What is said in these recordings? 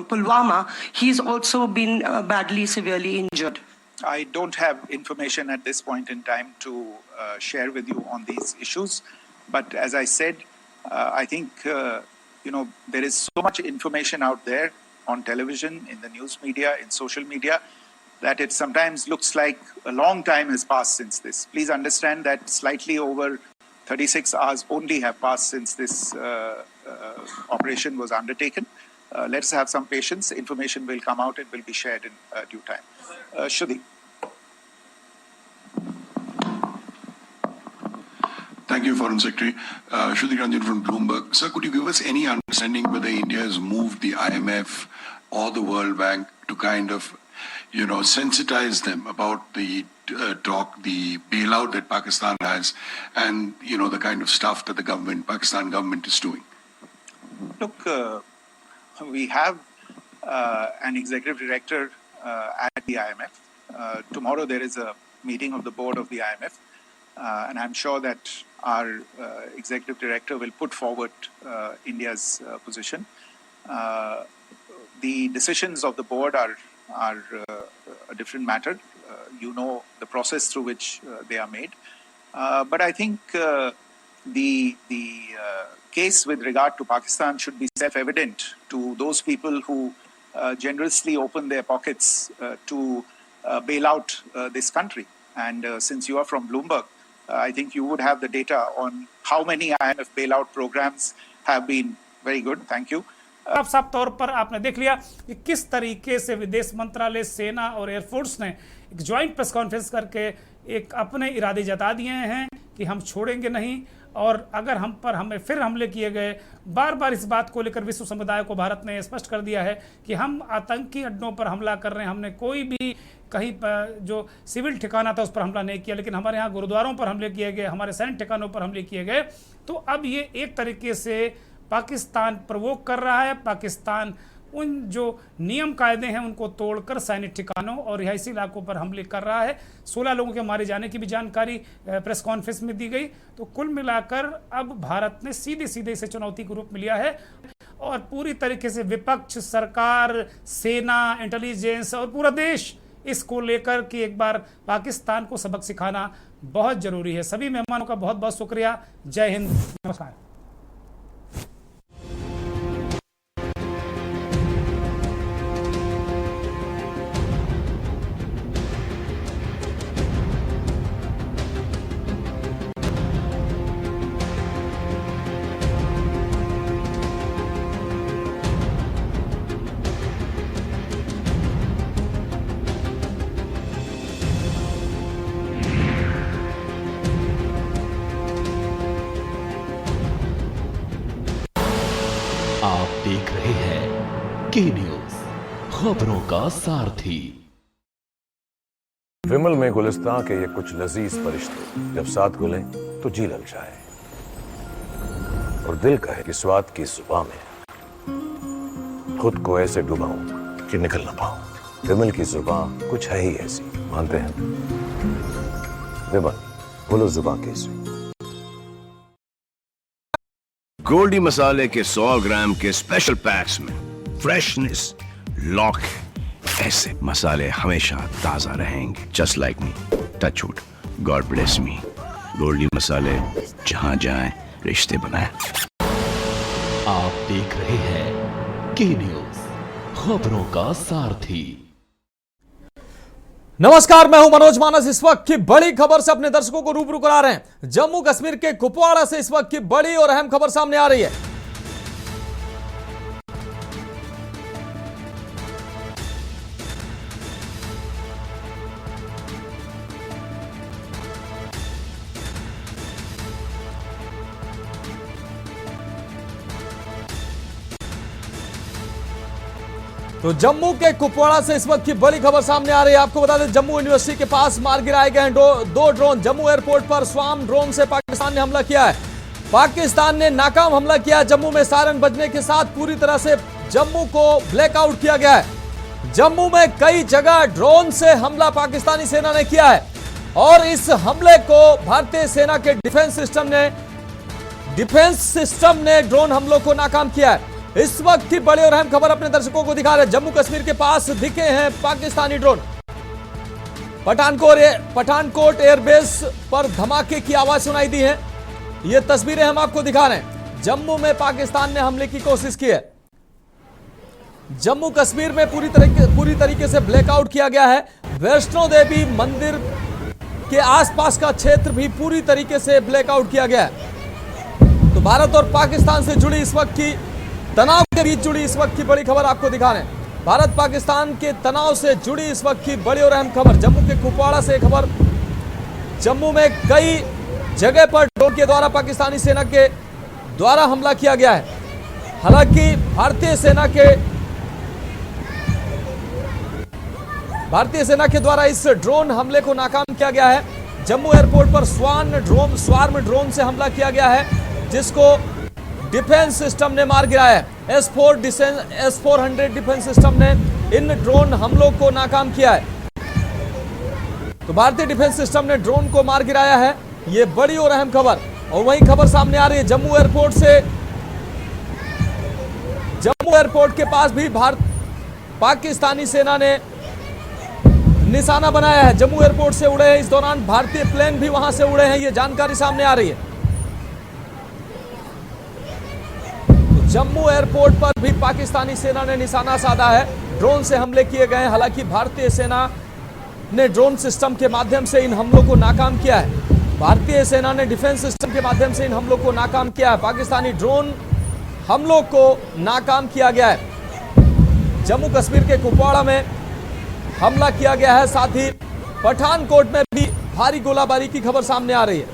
Pulwama, he's also been badly, severely injured. I don't have information at this point in time to share with you on these issues. But as I said, I think, there is so much information out there on television, in the news media, in social media, that it sometimes looks like a long time has passed since this. Please understand that slightly over 36 hours only have passed since this operation was undertaken. Let's have some patience. Information will come out and will be shared in due time. Shruti. Thank you, Foreign Secretary. Shruti Ranjan from Bloomberg. Sir, could you give us any understanding whether India has moved the IMF or the World Bank to kind of, sensitize them about the the bailout that Pakistan has and, the kind of stuff that the Pakistan government is doing? Look, we have an executive director at the IMF. Tomorrow there is a meeting of the board of the IMF, and I'm sure that our executive director will put forward India's position. The decisions of the board are a different matter. The process through which they are made. But I think the case with regard to Pakistan should be self-evident to those people who generously open their pockets to bail out this country. And since you are from Bloomberg, I think you would have the data on how many IMF bailout programs have been. Very good, thank you. साफ तौर पर आपने देख लिया कि किस तरीके से विदेश मंत्रालय, सेना और एयरफोर्स ने एक ज्वाइंट प्रेस कॉन्फ्रेंस करके एक अपने इरादे जता दिए हैं कि हम छोड़ेंगे नहीं, और अगर हम पर हमें फिर हमले किए गए, बार बार इस बात को लेकर विश्व समुदाय को भारत ने स्पष्ट कर दिया है कि हम आतंकी अड्डों पर हमला कर रहे हैं, हमने कोई भी कहीं पर जो सिविल ठिकाना था उस पर हमला नहीं किया, लेकिन हमारे यहाँ गुरुद्वारों पर हमले किए गए, हमारे सैन्य ठिकानों पर हमले किए गए। तो अब ये एक तरीके से पाकिस्तान प्रवोक कर रहा है, पाकिस्तान उन जो नियम कायदे हैं उनको तोड़कर सैन्य ठिकानों और रिहायशी इलाकों पर हमले कर रहा है। 16 लोगों के मारे जाने की भी जानकारी प्रेस कॉन्फ्रेंस में दी गई। तो कुल मिलाकर अब भारत ने सीधे सीधे इसे चुनौती के रूप में लिया है और पूरी तरीके से विपक्ष, सरकार, सेना, इंटेलिजेंस और पूरा देश इसको लेकर कि एक बार पाकिस्तान को सबक सिखाना बहुत जरूरी है। सभी मेहमानों का बहुत बहुत शुक्रिया। जय हिंद, नमस्कार। आप देख रहे हैं के न्यूज, खबरों का सारथी। विमल में गुलिस्तां के ये कुछ लजीज फरिश्ते जब साथ घुलें तो जी लग जाए और दिल कहे कि स्वाद की जुबान में खुद को ऐसे डुबाऊं कि निकल ना पाऊं। विमल की जुबान कुछ है ही ऐसी, मानते हैं? विमल, बोलो जुबान कैसी? गोल्डी मसाले के 100 ग्राम के स्पेशल पैक्स में फ्रेशनेस लॉक है। ऐसे मसाले हमेशा ताजा रहेंगे। Just like me, touch wood, God bless me. Goldiee Masale, जहां जाएं रिश्ते बनाएं। आप देख रहे हैं के न्यूज, खबरों का सारथी। नमस्कार, मैं हूं मनोज मानस। इस वक्त की बड़ी खबर से अपने दर्शकों को रूबरू करा रहे हैं। जम्मू कश्मीर के कुपवाड़ा से इस वक्त की बड़ी और अहम खबर सामने आ रही है। तो जम्मू के कुपवाड़ा से इस वक्त की बड़ी खबर सामने आ रही है। आपको बता दें, जम्मू यूनिवर्सिटी के पास मार गिराए गए हैं दो ड्रोन। जम्मू एयरपोर्ट पर स्वाम ड्रोन से पाकिस्तान ने हमला किया है। पाकिस्तान ने नाकाम हमला किया। जम्मू में सायरन बजने के साथ पूरी तरह से जम्मू को ब्लैकआउट किया गया है। जम्मू में कई जगह ड्रोन से हमला पाकिस्तानी सेना ने किया है और इस हमले को भारतीय सेना के डिफेंस सिस्टम ने ड्रोन हमलों को नाकाम किया है। इस वक्त की बड़ी और अहम खबर अपने दर्शकों को दिखा रहे हैं। जम्मू कश्मीर के पास दिखे हैं पाकिस्तानी ड्रोन। पठानकोट एयरबेस पर धमाके की आवाज सुनाई दी है। ये तस्वीरें हम आपको दिखा रहे हैं। जम्मू में पाकिस्तान ने हमले की कोशिश की है। जम्मू कश्मीर में पूरी तरीके से ब्लैकआउट किया गया है। वैष्णो देवी मंदिर के आसपास का क्षेत्र भी पूरी तरीके से ब्लैकआउट किया गया है। तो भारत और पाकिस्तान से जुड़ी इस वक्त की तनाव के बीच जुड़ी इस वक्त की बड़ी खबर आपको दिखा रहे हैं। भारत पाकिस्तान के तनाव से जुड़ी इस वक्त की बड़ी और अहम खबर, जम्मू के कुपवाड़ा से खबर। जम्मू में कई जगह पर ड्रोन के द्वारा पाकिस्तानी सेना के द्वारा हमला किया गया है। हालांकि भारतीय सेना के द्वारा इस ड्रोन हमले को नाकाम किया गया है। जम्मू एयरपोर्ट पर स्वार्म ड्रोन से हमला किया गया है, जिसको डिफेंस सिस्टम ने मार गिराया है। S-400 डिफेंस सिस्टम ने इन ड्रोन हमलों को नाकाम किया है। तो भारतीय डिफेंस सिस्टम ने ड्रोन को मार गिराया है। ये बड़ी और अहम खबर। और वही खबर सामने आ रही है जम्मू एयरपोर्ट के पास भी पाकिस्तानी सेना ने निशाना बनाया है। जम्मू एयरपोर्ट से उड़े हैं, इस दौरान भारतीय प्लेन भी वहां से उड़े हैं। ये जानकारी सामने आ रही है। तो जम्मू एयरपोर्ट पर भी पाकिस्तानी सेना ने निशाना साधा है। ड्रोन से हमले किए गए हैं। हालांकि भारतीय सेना ने ड्रोन सिस्टम के माध्यम से इन हमलों को नाकाम किया है। भारतीय सेना ने डिफेंस सिस्टम के माध्यम से इन हमलों को नाकाम किया है। पाकिस्तानी ड्रोन हमलों को नाकाम किया गया है। जम्मू कश्मीर के कुपवाड़ा में हमला किया गया है। साथ ही पठानकोट में भी भारी गोलाबारी की खबर सामने आ रही है।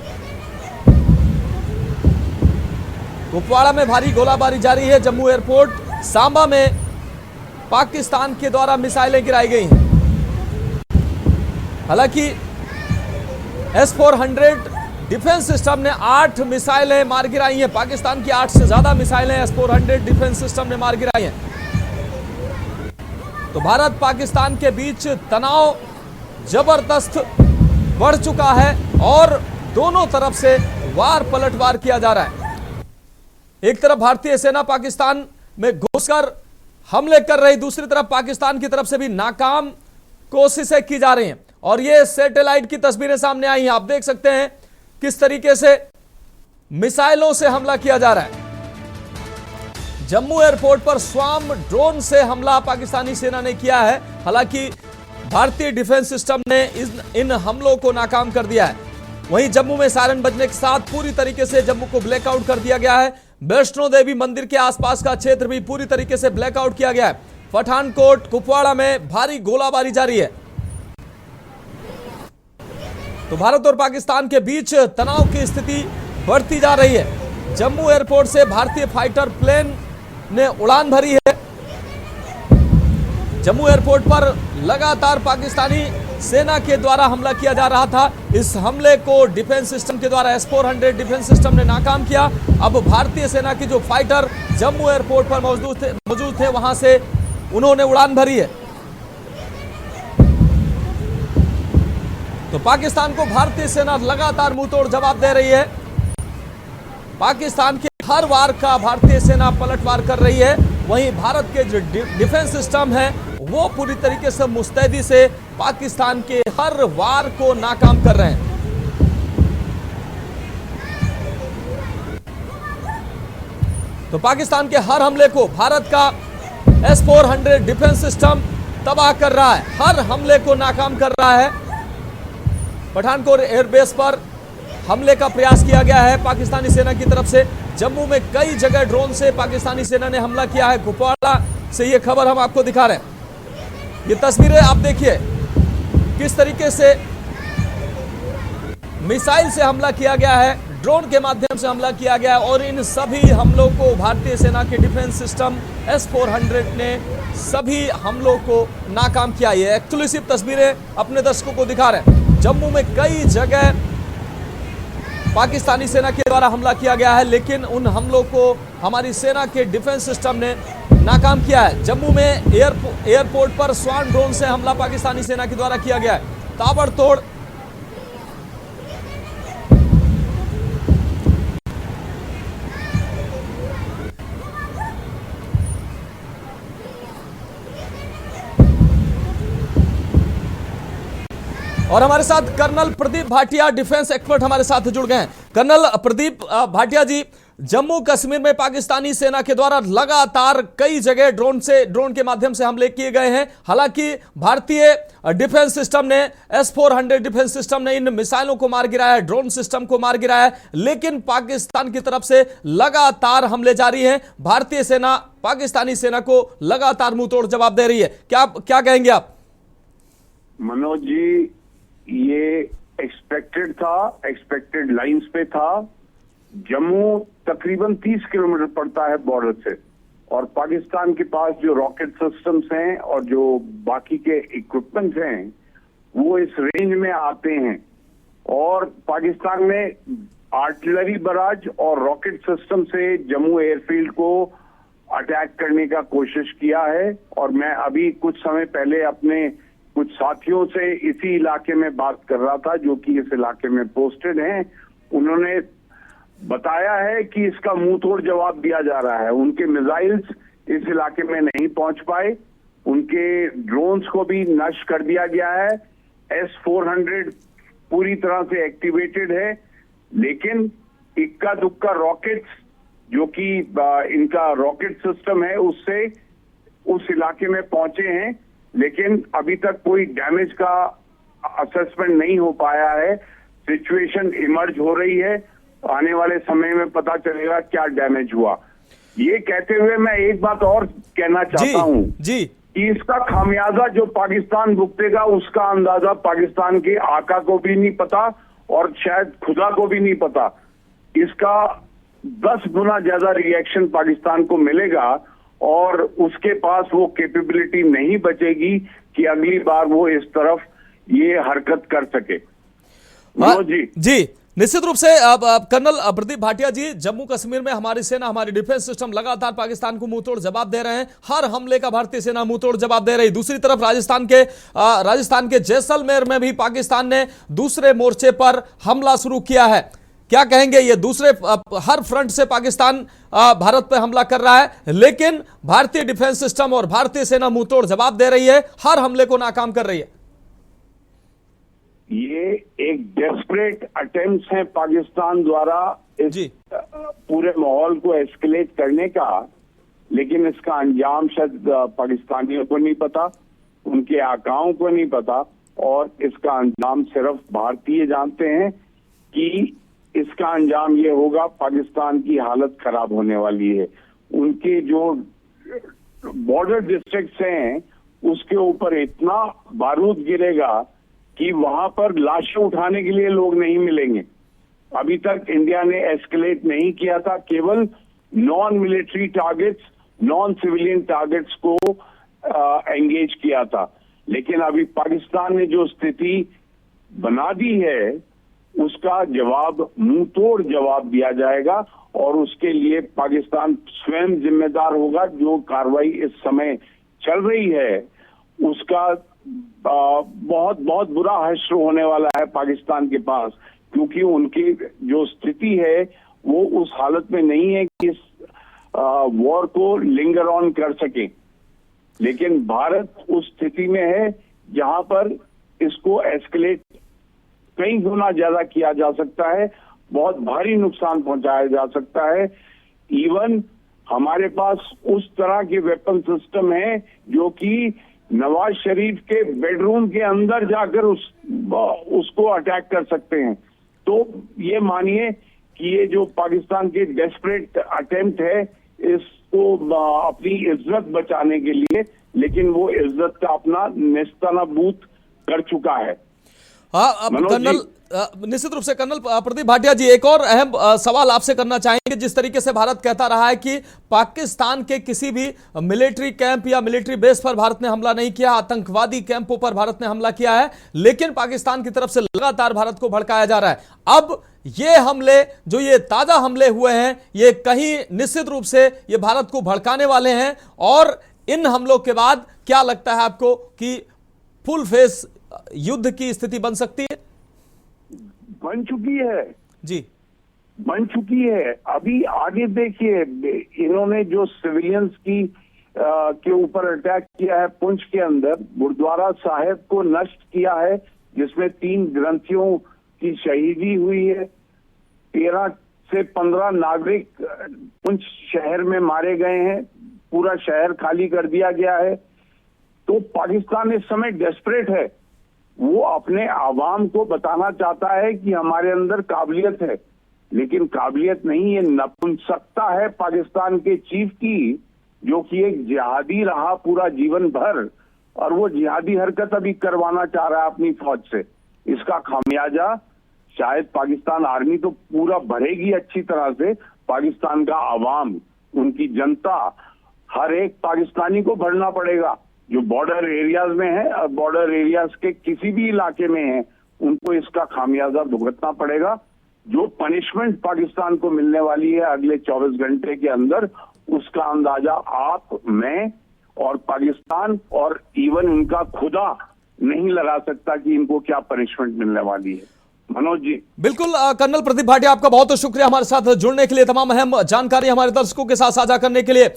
कुपवाड़ा में भारी गोलाबारी जारी है। जम्मू एयरपोर्ट सांबा में पाकिस्तान के द्वारा मिसाइलें गिराई गई हैं। हालांकि S-400 डिफेंस सिस्टम ने 8 मिसाइलें मार गिराई हैं। पाकिस्तान की 8 से ज्यादा मिसाइलें S-400 डिफेंस सिस्टम ने मार गिराई हैं। तो भारत पाकिस्तान के बीच तनाव जबरदस्त बढ़ चुका है और दोनों तरफ से पलटवार किया जा रहा है। एक तरफ भारतीय सेना पाकिस्तान में घुसकर हमले कर रही, दूसरी तरफ पाकिस्तान की तरफ से भी नाकाम कोशिशें की जा रही हैं। और ये सैटेलाइट की तस्वीरें सामने आई हैं। आप देख सकते हैं किस तरीके से मिसाइलों से हमला किया जा रहा है। जम्मू एयरपोर्ट पर स्वार्म ड्रोन से हमला पाकिस्तानी सेना ने किया है। हालांकि भारतीय डिफेंस सिस्टम ने इन हमलों को नाकाम कर दिया है। वहीं जम्मू में सायरन बजने के साथ पूरी तरीके से जम्मू को ब्लैकआउट कर दिया गया है। वैष्णो देवी मंदिर के आसपास का क्षेत्र भी पूरी तरीके से ब्लैकआउट किया गया है। पठानकोट कुपवाड़ा में भारी गोलाबारी जारी है। तो भारत और पाकिस्तान के बीच तनाव की स्थिति बढ़ती जा रही है। जम्मू एयरपोर्ट से भारतीय फाइटर प्लेन ने उड़ान भरी है। जम्मू एयरपोर्ट पर लगातार पाकिस्तानी सेना के द्वारा हमला किया जा रहा था। इस हमले को डिफेंस सिस्टम के द्वारा S-400 डिफेंस सिस्टम ने नाकाम किया। अब भारतीय सेना की जो फाइटर जम्मू एयरपोर्ट पर मौजूद थे वहां से उन्होंने उड़ान भरी है। तो पाकिस्तान को भारतीय सेना लगातार मुंहतोड़ जवाब दे रही है। पाकिस्तान के हर वार का भारतीय सेना पलटवार कर रही है। वहीं भारत के जो डिफेंस सिस्टम है वो पूरी तरीके से मुस्तैदी से पाकिस्तान के हर वार को नाकाम कर रहे हैं। तो पाकिस्तान के हर हमले को भारत का S-400 डिफेंस सिस्टम तबाह कर रहा है, हर हमले को नाकाम कर रहा है। पठानकोट एयरबेस पर हमले का प्रयास किया गया है पाकिस्तानी सेना की तरफ से। जम्मू में कई जगह ड्रोन से पाकिस्तानी सेना ने हमला किया है। कुपवाड़ा से ये खबर हम आपको दिखा रहे हैं। ये तस्वीरें आप देखिए किस तरीके से मिसाइल से हमला किया गया है, ड्रोन के माध्यम से हमला किया गया है। और इन सभी हमलों को भारतीय सेना के डिफेंस सिस्टम S-400 ने सभी हमलों को नाकाम किया। ये एक्सक्लूसिव तस्वीरें अपने दर्शकों को दिखा रहे हैं। जम्मू में कई जगह पाकिस्तानी सेना के द्वारा हमला किया गया है, लेकिन उन हमलों को हमारी सेना के डिफेंस सिस्टम ने नाकाम किया है। जम्मू में एयरपोर्ट पर स्वार्म ड्रोन से हमला पाकिस्तानी सेना के द्वारा किया गया है। ताबड़तोड़ और हमारे साथ colonel Pradeep Bhatia defence expert हमारे साथ जुड़ गए हैं। कर्नल प्रदीप भाटिया जी, जम्मू कश्मीर में पाकिस्तानी सेना के द्वारा लगातार कई जगह ड्रोन के माध्यम से हमले किए गए हैं। हालांकि भारतीय डिफेंस सिस्टम ने S-400 डिफेंस सिस्टम ने इन मिसाइलों को मार गिराया है, ड्रोन सिस्टम को मार गिराया है, लेकिन पाकिस्तान की तरफ से लगातार हमले जारी हैं। भारतीय सेना पाकिस्तानी सेना को लगातार मुंहतोड़ जवाब दे रही है। क्या कहेंगे आप? मनोज जी, ये एक्सपेक्टेड था, एक्सपेक्टेड लाइंस पे था। जम्मू तकरीबन 30 किलोमीटर पड़ता है बॉर्डर से, और पाकिस्तान के पास जो रॉकेट सिस्टम्स हैं और जो बाकी के इक्विपमेंट्स हैं वो इस रेंज में आते हैं, और पाकिस्तान ने आर्टिलरी बराज और रॉकेट सिस्टम से जम्मू एयरफील्ड को अटैक करने का कोशिश किया है। और मैं अभी कुछ समय पहले अपने कुछ साथियों से इसी इलाके में बात कर रहा था जो कि इस इलाके में पोस्टेड हैं। उन्होंने बताया है कि इसका मुंह तोड़ जवाब दिया जा रहा है। उनके मिसाइल्स इस इलाके में नहीं पहुंच पाए, उनके ड्रोन्स को भी नष्ट कर दिया गया है। S-400 पूरी तरह से एक्टिवेटेड है, लेकिन इक्का दुक्का रॉकेट्स जो कि इनका रॉकेट सिस्टम है उससे उस इलाके में पहुंचे हैं, लेकिन अभी तक कोई डैमेज का असेसमेंट नहीं हो पाया है। सिचुएशन इमर्ज हो रही है, आने वाले समय में पता चलेगा क्या डैमेज हुआ। ये कहते हुए मैं एक बात और कहना चाहता हूं कि इसका खामियाजा जो पाकिस्तान भुगतेगा उसका अंदाजा पाकिस्तान के आका को भी नहीं पता और शायद खुदा को भी नहीं पता। इसका 10 गुना ज्यादा रिएक्शन पाकिस्तान को मिलेगा, और उसके पास वो कैपेबिलिटी नहीं बचेगी कि अगली बार वो इस तरफ ये हरकत कर सके। जी निश्चित रूप से कर्नल प्रदीप भाटिया जी, जम्मू कश्मीर में हमारी सेना, हमारी डिफेंस सिस्टम लगातार पाकिस्तान को मुंहतोड़ जवाब दे रहे हैं। हर हमले का भारतीय सेना मुंहतोड़ जवाब दे रही। दूसरी तरफ राजस्थान के जैसलमेर में भी पाकिस्तान ने दूसरे मोर्चे पर हमला शुरू किया है। क्या कहेंगे? ये दूसरे हर फ्रंट से पाकिस्तान भारत पर हमला कर रहा है, लेकिन भारतीय डिफेंस सिस्टम और भारतीय सेना मुंहतोड़ जवाब दे रही है, हर हमले को नाकाम कर रही है। ये एक डेस्परेट अटेम्प्ट है पाकिस्तान द्वारा इस पूरे माहौल को एस्केलेट करने का, लेकिन इसका अंजाम शायद पाकिस्तानियों को नहीं पता, उनके आकाओं को नहीं पता, और इसका अंजाम सिर्फ भारतीय जानते हैं कि इसका अंजाम ये होगा, पाकिस्तान की हालत खराब होने वाली है। उनके जो बॉर्डर डिस्ट्रिक्ट्स हैं उसके ऊपर इतना बारूद गिरेगा कि वहां पर लाशें उठाने के लिए लोग नहीं मिलेंगे। अभी तक इंडिया ने एस्केलेट नहीं किया था, केवल non military targets, non civilian targets को एंगेज किया था, लेकिन अभी पाकिस्तान ने जो स्थिति बना दी है उसका जवाब, मुंह तोड़ जवाब दिया जाएगा, और उसके लिए पाकिस्तान स्वयं जिम्मेदार होगा। जो कार्रवाई इस समय चल रही है उसका बहुत बहुत बुरा हश्र होने वाला है पाकिस्तान के पास, क्योंकि उनकी जो स्थिति है वो उस हालत में नहीं है कि इस वॉर को लिंगर ऑन कर सके। लेकिन भारत उस स्थिति में है जहां पर इसको एस्केलेट कई गुना ज्यादा किया जा सकता है, बहुत भारी नुकसान पहुंचाया जा सकता है। इवन हमारे पास उस तरह के वेपन सिस्टम है जो कि नवाज शरीफ के बेडरूम के अंदर जाकर उसको अटैक कर सकते हैं। तो ये मानिए कि ये जो पाकिस्तान के डेस्परेट अटेम्प्ट है इसको अपनी इज्जत बचाने के लिए, लेकिन वो इज्जत का अपना नेस्तनाबूत कर चुका है। कर्नल, निश्चित रूप से कर्नल प्रदीप भाटिया जी, एक और अहम सवाल आपसे करना चाहेंगे। जिस तरीके से भारत कहता रहा है कि पाकिस्तान के किसी भी मिलिट्री कैंप या मिलिट्री बेस पर भारत ने हमला नहीं किया, आतंकवादी कैंपों पर भारत ने हमला किया है, लेकिन पाकिस्तान की तरफ से लगातार भारत को भड़काया जा रहा है। अब ये हमले, जो ये ताजा हमले हुए हैं, ये कहीं निश्चित रूप से ये भारत को भड़काने वाले हैं, और इन हमलों के बाद क्या लगता है आपको कि फुल फेस युद्ध की स्थिति बन सकती है? बन चुकी है जी, बन चुकी है। अभी आगे देखिए, इन्होंने जो सिविलियंस की के ऊपर अटैक किया है पुंछ के अंदर, गुरुद्वारा साहिब को नष्ट किया है, जिसमें 3 ग्रंथियों की शहीदी हुई है, 13 से 15 नागरिक पुंछ शहर में मारे गए हैं, पूरा शहर खाली कर दिया गया है। तो पाकिस्तान इस समय डेस्परेट है, वो अपने आवाम को बताना चाहता है कि हमारे अंदर काबिलियत है, लेकिन काबिलियत नहीं, ये नपुंसकता है पाकिस्तान के चीफ की, जो कि एक जिहादी रहा पूरा जीवन भर, और वो जिहादी हरकत अभी करवाना चाह रहा है अपनी फौज से। इसका खामियाजा शायद पाकिस्तान आर्मी तो पूरा भरेगी अच्छी तरह से, पाकिस्तान का आवाम, उनकी जनता, हर एक पाकिस्तानी को भरना पड़ेगा जो बॉर्डर एरियाज में है और बॉर्डर एरियाज के किसी भी इलाके में है, उनको इसका खामियाजा भुगतना पड़ेगा। जो पनिशमेंट पाकिस्तान को मिलने वाली है अगले 24 घंटे के अंदर, उसका अंदाजा आप, मैं और पाकिस्तान और इवन उनका खुदा नहीं लगा सकता कि इनको क्या पनिशमेंट मिलने वाली है। मनोज जी। बिल्कुल कर्नल प्रदीप भाटिया, आपका बहुत शुक्रिया हमारे साथ जुड़ने के लिए, तमाम अहम जानकारी हमारे दर्शकों के साथ साझा करने के लिए।